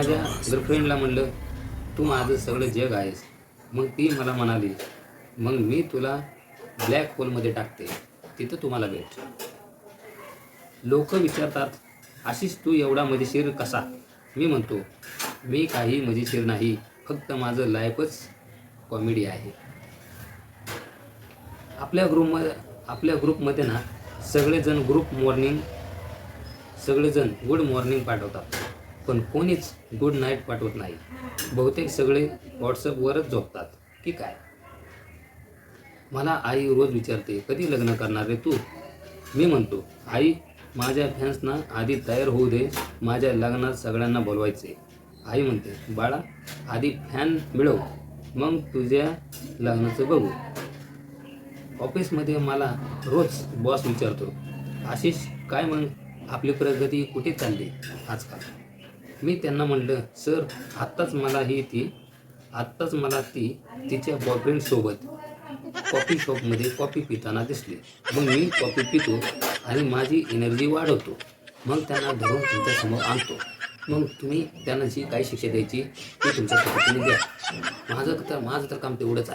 माझ्या गर्लफ्रेंडला म्हणलं, तू माझं सगळं जग आहेस. मग ती मला म्हणाली, मग मी तुला ब्लॅक होलमध्ये टाकते, तिथं तुम्हाला भेट. लोक विचारतात, आशिष तू एवढा मजेशीर कसा? मी म्हणतो, मी काही मजेशीर नाही, फक्त माझं लाईफच कॉमेडी आहे. आपल्या ग्रुपमध्ये ना सगळेजण सगळेजण गुड मॉर्निंग पाठवतात, पण कोणीच गुड नाईट पाठवत नाही. बहुतेक सगळे व्हॉट्सअपवरच झोपतात की काय? मला आई रोज विचारते, कधी लग्न करणार रे तू? मी म्हणतो, आई माझ्या फॅन्सना आधी तयार होऊ दे, माझ्या लग्नात सगळ्यांना बोलवायचे. आई म्हणते, बाळा आधी फॅन मिळव, मग तुझ्या लग्नाचं बघू. ऑफिसमध्ये मला रोज बॉस विचारतो, आशिष काय मग आपली प्रगती कुठे चालली आजकाल? मी त्यांना म्हणलं, सर आत्ताच मला ती तिच्या बॉयफ्रेंडसोबत कॉफी शॉपमध्ये कॉफी पिताना दिसली. मग मी कॉफी पितो आणि माझी एनर्जी वाढवतो, मग त्यांना धरून तुमच्यासमोर आणतो. मग तुम्ही त्यांना जी काही शिक्षा द्यायची ती तुमच्या पद्धतीने द्या. माझं तर काम तेवढंच आहे.